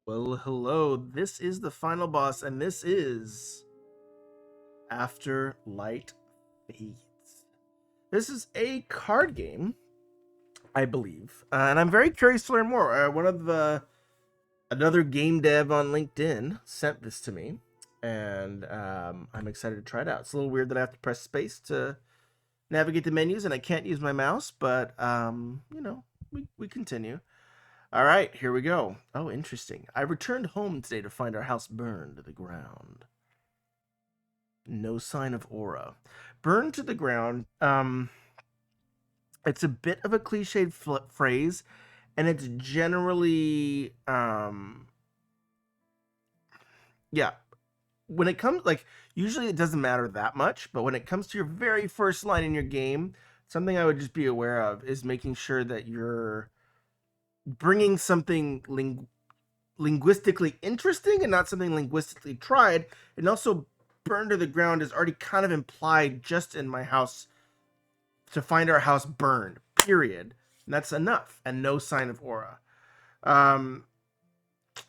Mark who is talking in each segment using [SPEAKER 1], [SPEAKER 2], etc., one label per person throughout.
[SPEAKER 1] Well, hello. This is the final boss, and this is After Light Fades. This is a card game, I believe, and I'm very curious to learn more. Another game dev on LinkedIn sent this to me, and I'm excited to try it out. It's a little weird that I have to press space to navigate the menus, and I can't use my mouse, but we continue. All right, here we go. Oh, interesting. I returned home today to find our house burned to the ground. No sign of aura. Burned to the ground. It's a bit of a cliched phrase, and it's generally, yeah. When it comes, usually it doesn't matter that much, but when it comes to your very first line in your game, something I would just be aware of is making sure that you're bringing something linguistically interesting and not something linguistically tried. And also, burn to the ground is already kind of implied just in my house to find our house burned, period. And that's enough. And no sign of aura. I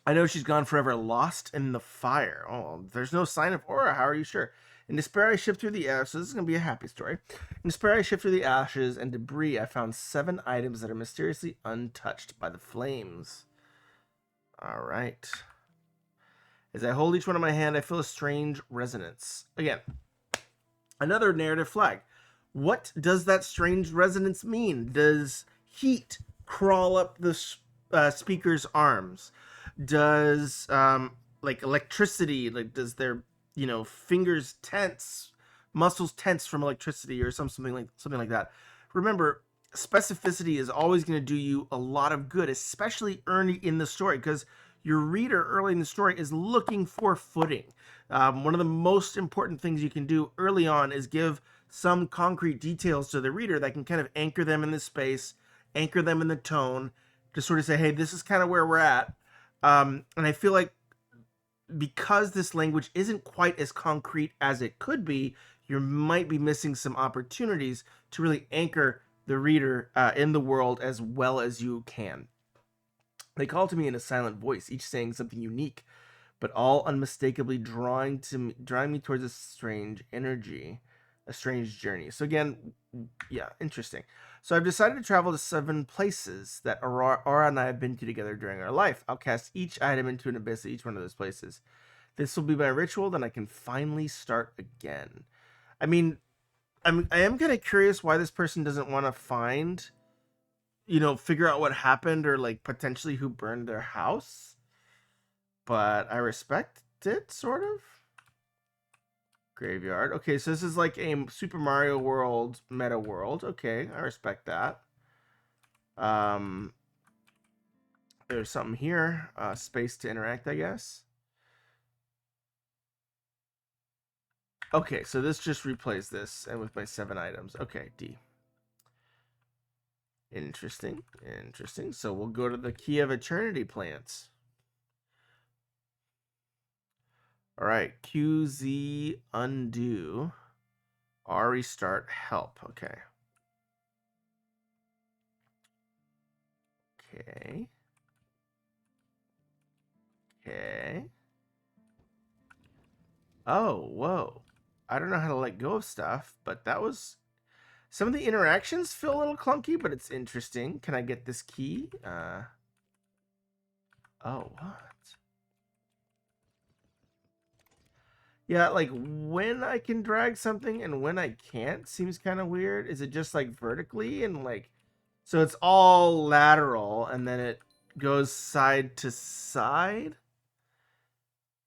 [SPEAKER 1] know she's gone forever, lost in the fire. Oh, there's no sign of aura. How are you sure? In despair, I shift through the ashes. This is going to be a happy story. In despair, I shift through the ashes and debris. I found 7 items that are mysteriously untouched by the flames. All right. As I hold each one in my hand, I feel a strange resonance. Again, another narrative flag. What does that strange resonance mean? Does heat crawl up the speaker's arms? Does electricity, does their fingers tense, muscles tense from electricity, or something like that? Remember, specificity is always going to do you a lot of good, especially early in the story, because your reader early in the story is looking for footing. One of the most important things you can do early on is give some concrete details to the reader that can kind of anchor them in the space, anchor them in the tone, to sort of say, hey, this is kind of where we're at. And I feel like because this language isn't quite as concrete as it could be, you might be missing some opportunities to really anchor the reader in the world as well as you can. They call to me in a silent voice, each saying something unique, but all unmistakably drawing me towards a strange energy, a strange journey. So again, yeah, interesting. So I've decided to travel to 7 places that Aura and I have been to together during our life. I'll cast each item into an abyss at each one of those places. This will be my ritual, then I can finally start again. I mean, I am kind of curious why this person doesn't want to figure out what happened or potentially who burned their house. But I respect it, sort of. Graveyard. Okay, so this is like a Super Mario World meta world. Okay, I respect that. There's something here. Space to interact, I guess. Okay, so this just replays this, and with my 7 items. Okay, D. Interesting. So we'll go to the Key of Eternity plants. All right, QZ undo. R restart help. Okay. Okay. Oh, whoa. I don't know how to let go of stuff, but that was... Some of the interactions feel a little clunky, but it's interesting. Can I get this key? Oh, what? Yeah, when I can drag something and when I can't seems kind of weird. Is it just vertically and so it's all lateral and then it goes side to side?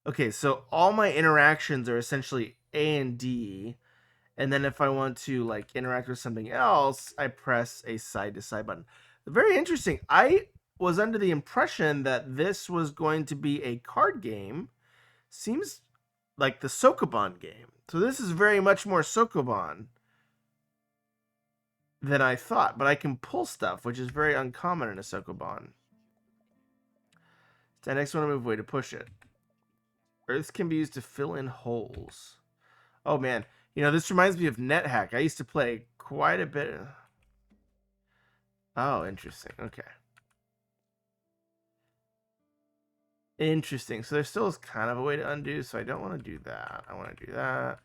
[SPEAKER 1] Okay, so all my interactions are essentially A and D. And then if I want to interact with something else, I press a side to side button. Very interesting. I was under the impression that this was going to be a card game. Seems like the sokoban game. So this is very much more sokoban than I thought. But I can pull stuff, which is very uncommon in a sokoban. The next one, I move away to push it. Earths can be used to fill in holes. Oh man, this reminds me of NetHack. I used to play quite a bit. Oh, interesting. Okay. Interesting. So there still is kind of a way to undo, so I don't want to do that. I want to do that.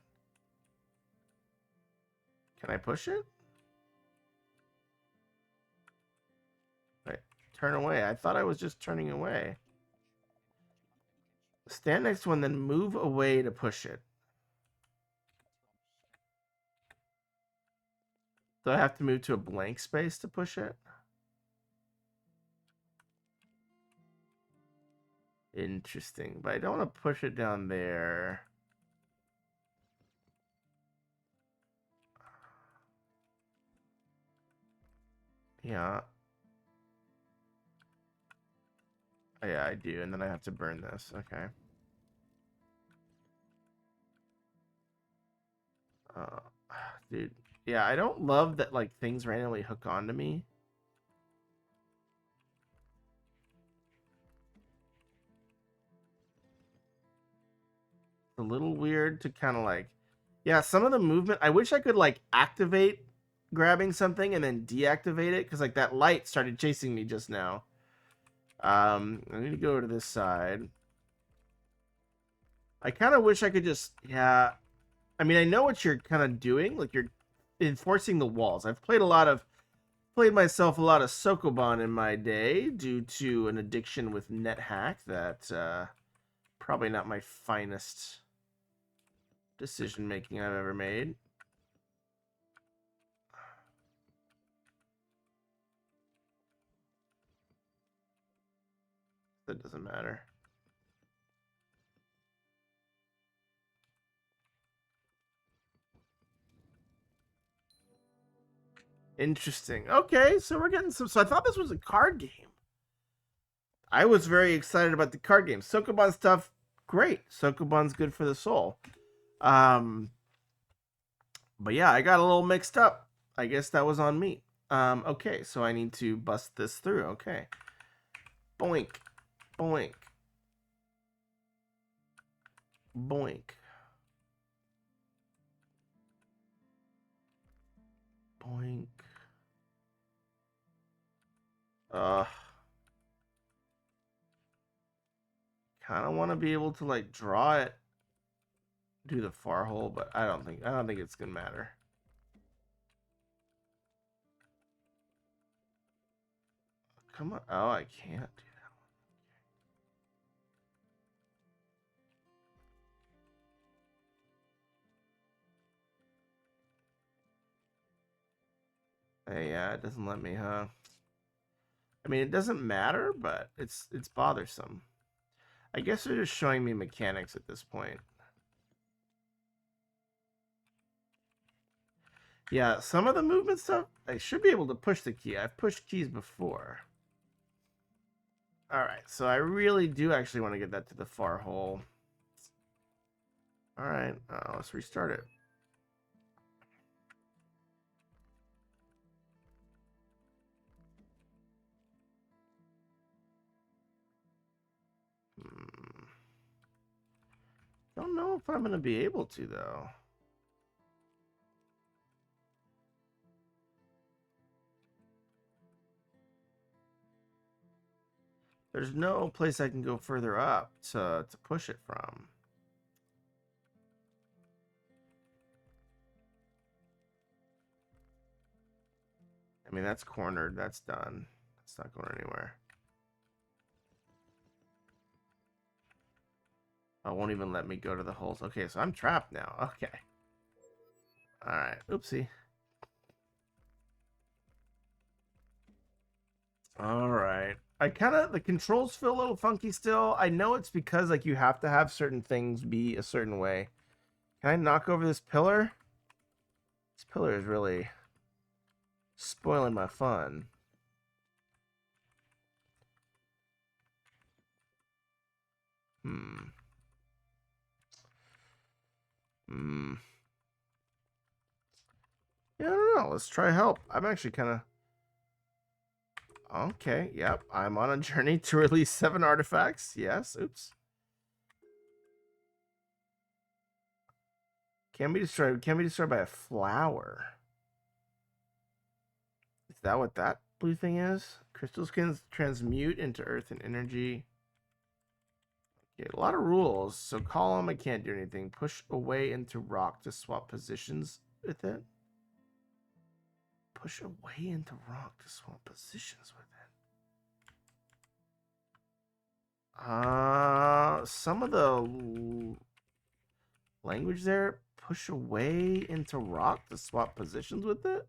[SPEAKER 1] Can I push it? Right. Turn away. I thought I was just turning away. Stand next to one, then move away to push it. Do I have to move to a blank space to push it? Interesting. But I don't want to push it down there. Yeah. Oh, yeah, I do. And then I have to burn this. Okay. Dude. Yeah, I don't love that, like, things randomly hook onto me. It's a little weird to kind of, like... Yeah, some of the movement... I wish I could, like, activate grabbing something and then deactivate it. Because, like, that light started chasing me just now. I need to go to this side. I kind of wish I could just... Yeah... I mean, I know what you're kind of doing. Like, you're enforcing the walls. I've played myself a lot of sokoban in my day due to an addiction with NetHack that probably not my finest decision making I've ever made. That doesn't matter. Interesting. Okay, so we're getting some. So I thought this was a card game. I was very excited about the card game. Sokoban stuff, great. Sokoban's good for the soul. Um, but yeah, I got a little mixed up. I guess that was on me. Okay, so I need to bust this through. Okay. Boink. Boink. Boink. Boink. Kind of want to be able to like draw it, do the far hole, but I don't think it's gonna matter. Come on. Oh, I can't do that. Hey, yeah, it doesn't let me, huh? I mean, it doesn't matter, but it's bothersome. I guess they're just showing me mechanics at this point. Yeah, some of the movement stuff, I should be able to push the key. I've pushed keys before. All right, so I really do actually want to get that to the far hole. All right, let's restart it. Don't know if I'm going to be able to, though. There's no place I can go further up to push it from. I mean, that's cornered. That's done. That's not going anywhere. Oh, it won't even let me go to the holes. Okay, so I'm trapped now. Okay. All right. Oopsie. All right. The controls feel a little funky still. I know it's because like you have to have certain things be a certain way. Can I knock over this pillar? This pillar is really spoiling my fun. Hmm. Hmm. Yeah, I don't know. Let's try help. I'm actually kind of... Okay, yep. I'm on a journey to release 7 artifacts. Yes, oops. Can be destroyed. Can be destroyed by a flower. Is that what that blue thing is? Crystals can transmute into earth and energy. Okay, a lot of rules. So column, I can't do anything. Push away into rock to swap positions with it. Push away into rock to swap positions with it. Some of the language there. Push away into rock to swap positions with it.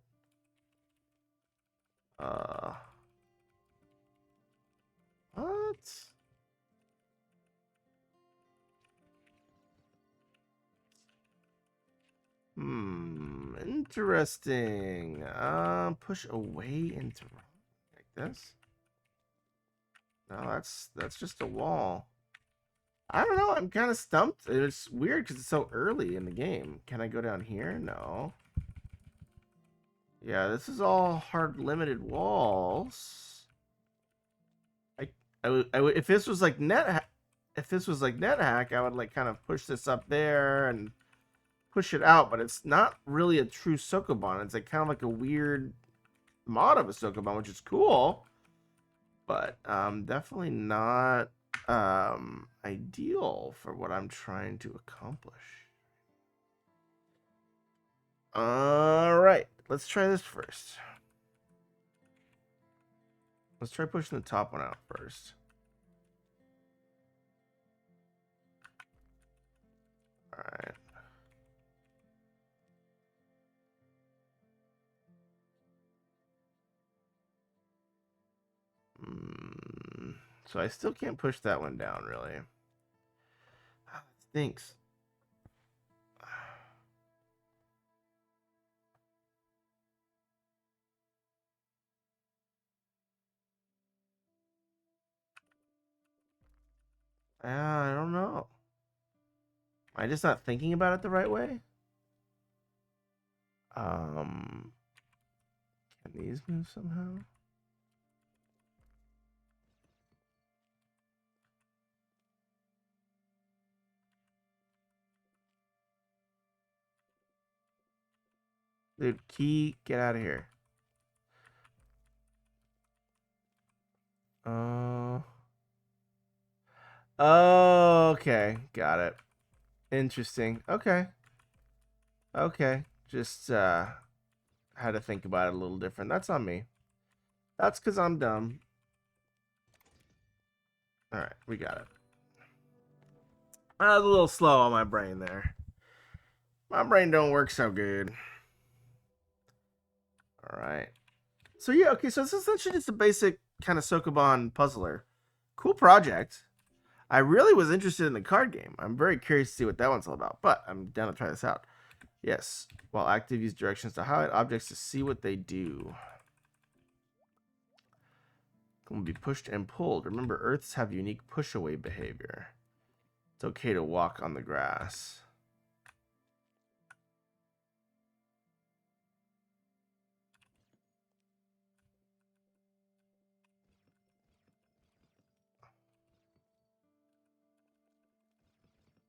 [SPEAKER 1] What? Interesting. Push away into like this. No, that's just a wall. I don't know. I'm kind of stumped. It's weird because it's so early in the game. Can I go down here? No. Yeah, this is all hard limited walls. If this was like NetHack, I would like kind of push this up there and push it out, but it's not really a true sokoban. It's like kind of like a weird mod of a sokoban, which is cool, but definitely not ideal for what I'm trying to accomplish. All right, let's try this first. Let's try pushing the top one out first. All right. So I still can't push that one down, really. It stinks. I don't know. Am I just not thinking about it the right way? Can these move somehow? Dude, key, get out of here. Oh, okay. Got it. Interesting. Okay. Okay. Just had to think about it a little different. That's on me. That's because I'm dumb. All right, we got it. I was a little slow on my brain there. My brain don't work so good. All right. So yeah, okay. So it's essentially just a basic kind of sokoban puzzler. Cool project. I really was interested in the card game. I'm very curious to see what that one's all about, but I'm down to try this out. Yes. While active, use directions to highlight objects to see what they do. Can be pushed and pulled. Remember, Earths have unique push-away behavior. It's okay to walk on the grass.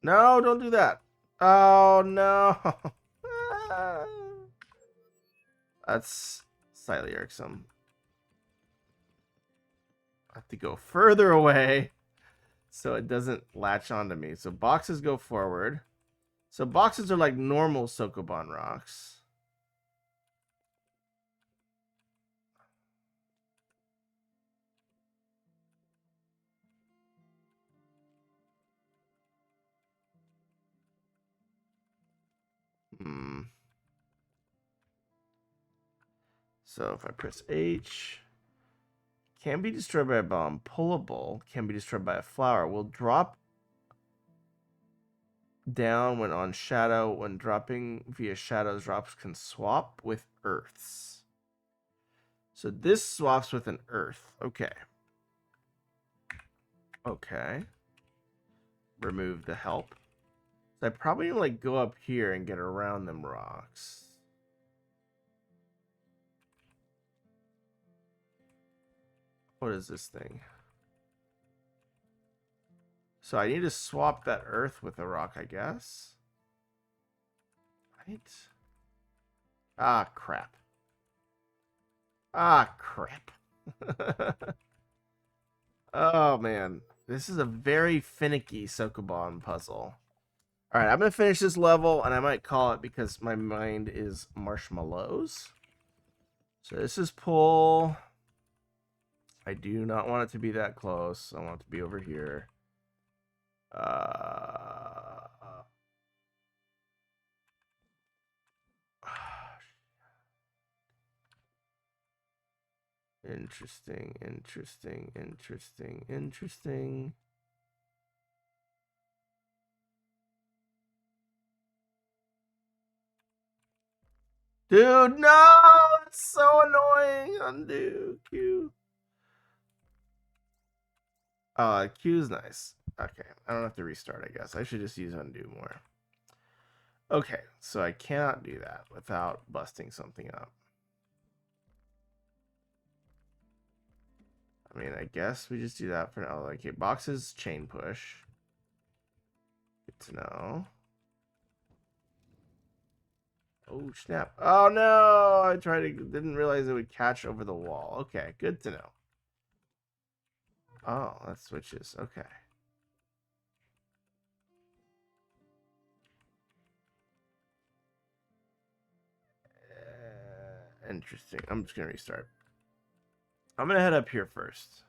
[SPEAKER 1] No, don't do that. Oh, no. That's slightly irksome. I have to go further away so it doesn't latch onto me. So boxes go forward. So boxes are like normal sokoban rocks. So if I press H, can be destroyed by a bomb. Pullable can be destroyed by a flower. Will drop down when on shadow. When dropping via shadows, drops can swap with earths. So this swaps with an earth. Okay. Okay. Remove the help. So I probably need to like go up here and get around them rocks. What is this thing? So I need to swap that earth with a rock, I guess. Right? Ah, crap. Ah, crap. Oh, man. This is a very finicky sokoban puzzle. All right, I'm going to finish this level, and I might call it because my mind is marshmallows. So this is pull. I do not want it to be that close. I want it to be over here. Interesting, interesting, interesting, interesting. Dude, no! It's so annoying. Undo, Q. Q's nice. Okay, I don't have to restart, I guess. I should just use undo more. Okay, so I cannot do that without busting something up. I mean, I guess we just do that for now. Okay, boxes, chain push. Good to know. Oh, snap. Oh, no! I didn't realize it would catch over the wall. Okay, good to know. Oh, that switches. Okay. Interesting. I'm just going to restart. I'm going to head up here first.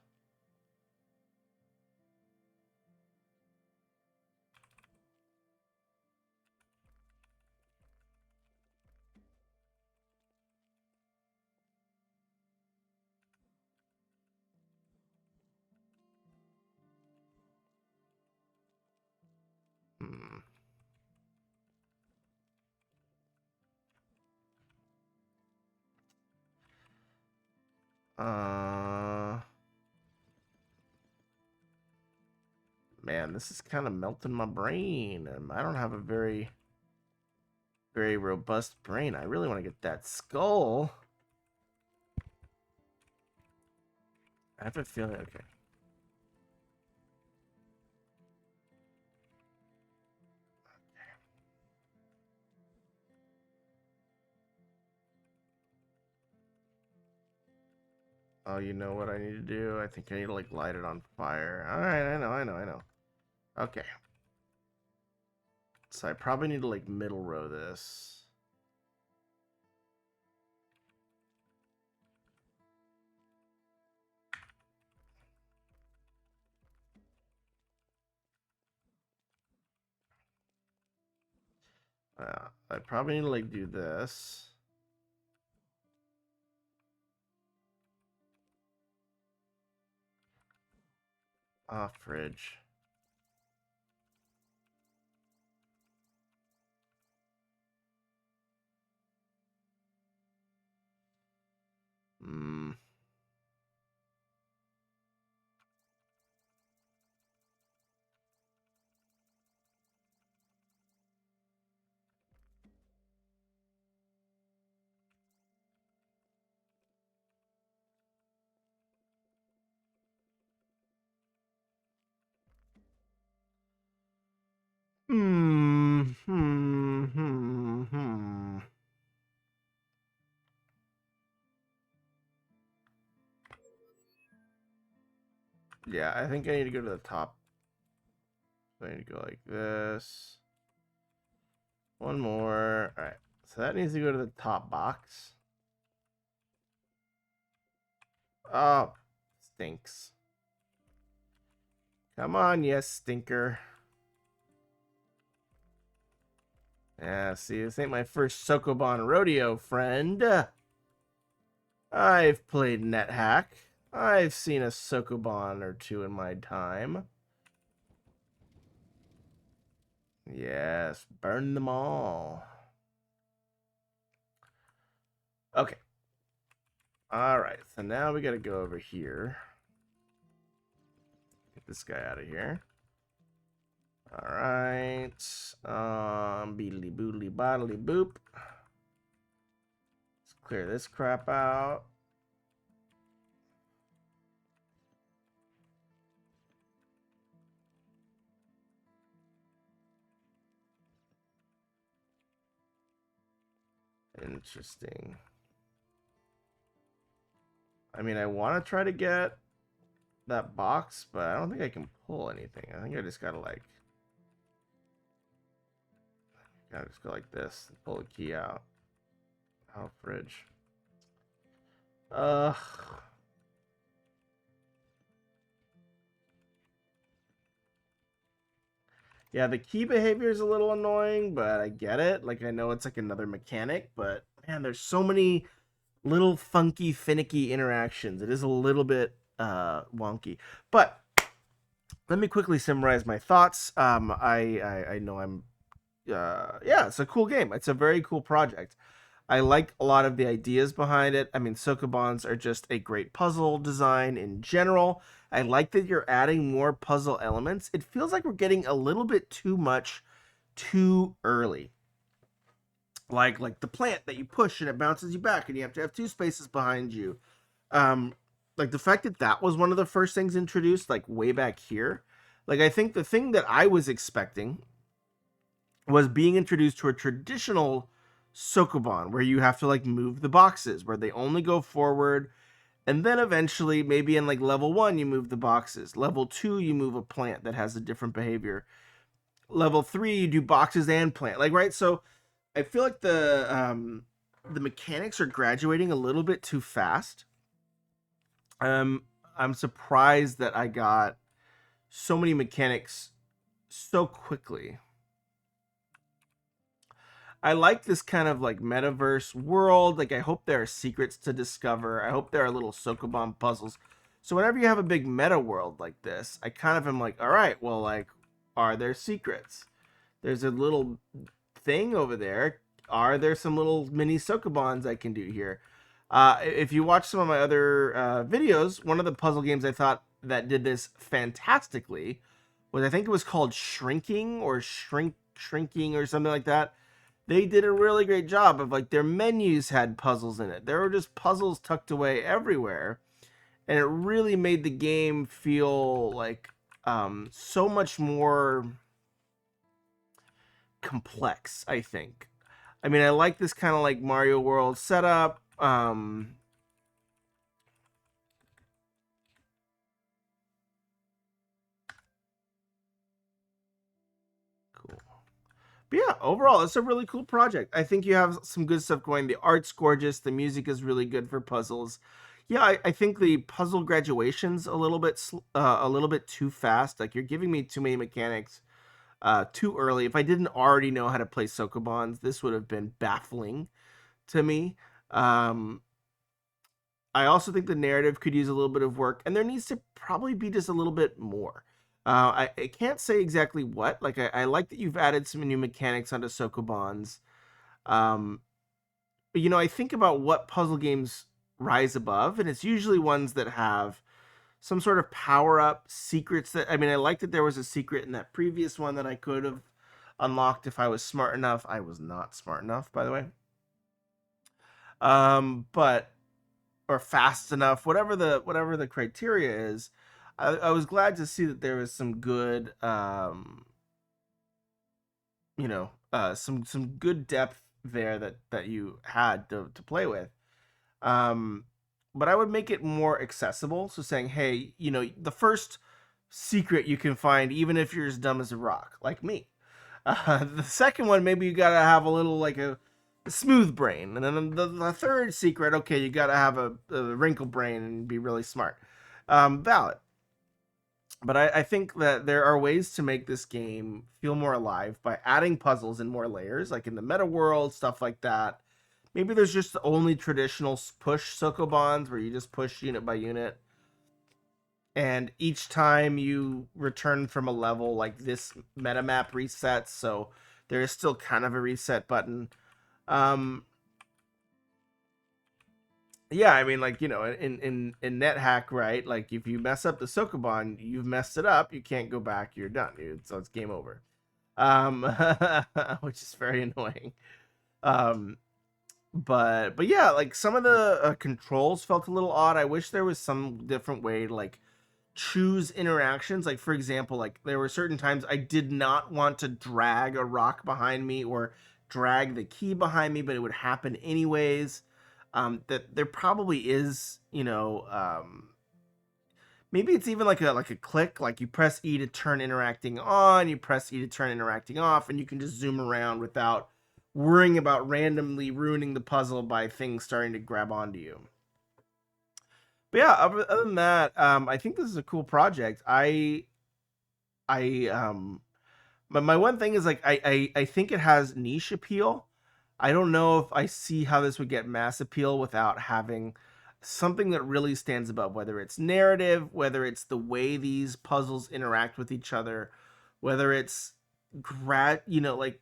[SPEAKER 1] Man, this is kind of melting my brain. I don't have a very robust brain. I really want to get that skull. I have a feeling. Okay. Oh, you know what I need to do? I think I need to like light it on fire. All right, I know. Okay. So I probably need to like middle row this. I probably need to like do this. Fridge. Hmm. Yeah, I think I need to go to the top. So I need to go like this. One more. All right. So that needs to go to the top box. Oh, stinks. Come on, yes, stinker. Yeah, see, this ain't my first sokoban rodeo, friend. I've played NetHack. I've seen a sokoban or two in my time. Yes, burn them all. Okay. All right, so now we got to go over here. Get this guy out of here. All right. Beedly boodly bodily boop. Let's clear this crap out. Interesting. I mean, I want to try to get that box, but I don't think I can pull anything. I think I just gotta like, gotta just go like this, and pull the key out. Oh, fridge. Ugh. Yeah, the key behavior is a little annoying, but I get it. Like, I know it's like another mechanic, but man, there's so many little funky, finicky interactions. It is a little bit wonky. But let me quickly summarize my thoughts. I know I'm yeah, it's a cool game. It's a very cool project. I like a lot of the ideas behind it. I mean, sokobans are just a great puzzle design in general. I like that you're adding more puzzle elements. It feels like we're getting a little bit too much too early. Like the plant that you push and it bounces you back, and you have to have two spaces behind you. Um, like the fact that that was one of the first things introduced, like way back here. Like I think the thing that I was expecting was being introduced to a traditional sokoban where you have to like move the boxes, where they only go forward, and then eventually maybe in like level 1 you move the boxes, level 2 you move a plant that has a different behavior, level 3 you do boxes and plant, like, right? So I feel like the mechanics are graduating a little bit too fast. um I'm surprised that I got so many mechanics so quickly. I like this kind of like metaverse world. Like, I hope there are secrets to discover. I hope there are little Sokoban puzzles. So whenever you have a big meta world like this, I kind of am like, all right, well, like, are there secrets? There's a little thing over there. Are there some little mini Sokobans I can do here? If you watch some of my other videos, one of the puzzle games I thought that did this fantastically was, I think it was called Shrinking or Shrinking or something like that. They did a really great job of, like, their menus had puzzles in it. There were just puzzles tucked away everywhere, and it really made the game feel like so much more complex, I think. I mean, I like this kind of like Mario World setup. Cool. But yeah, overall, it's a really cool project. I think you have some good stuff going. The art's gorgeous. The music is really good for puzzles. Yeah, I think the puzzle graduation's a little bit too fast. Like, you're giving me too many mechanics too early. If I didn't already know how to play Sokobans, this would have been baffling to me. Um, I also think the narrative could use a little bit of work, and there needs to probably be just a little bit more. I can't say exactly what. Like, I like that you've added some new mechanics onto Sokobans. Um, but, I think about what puzzle games rise above, and it's usually ones that have some sort of power up secrets. That, I mean, I like that there was a secret in that previous one that I could have unlocked if I was smart enough. I was not smart enough, by the way. But or fast enough, whatever the criteria is. I was glad to see that there was some good, some good depth there that you had to play with. Um, but I would make it more accessible. So saying, hey, the first secret you can find, even if you're as dumb as a rock, like me. The second one, maybe you gotta have a little like a smooth brain, and then the third secret, okay, you gotta have a wrinkle brain and be really smart. Valid. But I think that there are ways to make this game feel more alive by adding puzzles and more layers, like in the meta world, stuff like that. Maybe there's just the only traditional push Sokobans where you just push unit by unit. And each time you return from a level, like, this meta map resets, so there is still kind of a reset button. Um, yeah, I mean, like, in NetHack, right? Like, if you mess up the Sokoban, you've messed it up. You can't go back. You're done. So it's game over. Um, which is very annoying. Um, but yeah, like, some of the controls felt a little odd. I wish there was some different way to, like, choose interactions. Like, for example, like, there were certain times I did not want to drag a rock behind me or drag the key behind me, but it would happen anyways. That there probably is, maybe it's even like a click, like you press E to turn interacting on, you press E to turn interacting off, and you can just zoom around without worrying about randomly ruining the puzzle by things starting to grab onto you. But yeah, other than that, I think this is a cool project. I But my one thing is like I think it has niche appeal. I don't know if I see how this would get mass appeal without having something that really stands above, whether it's narrative, whether it's the way these puzzles interact with each other, whether it's like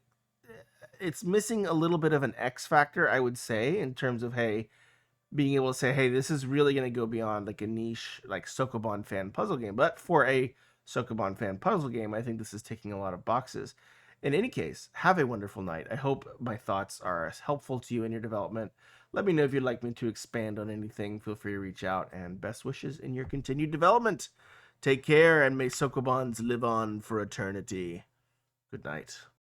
[SPEAKER 1] it's missing a little bit of an X factor, I would say, in terms of being able to say, hey, this is really going to go beyond like a niche like sokoban fan puzzle game. But for a sokoban fan puzzle game, I think this is ticking a lot of boxes. In any case, have a wonderful night. I hope my thoughts are as helpful to you in your development. Let me know if you'd like me to expand on anything. Feel free to reach out, and best wishes in your continued development. Take care, and may sokobans live on for eternity. Good night.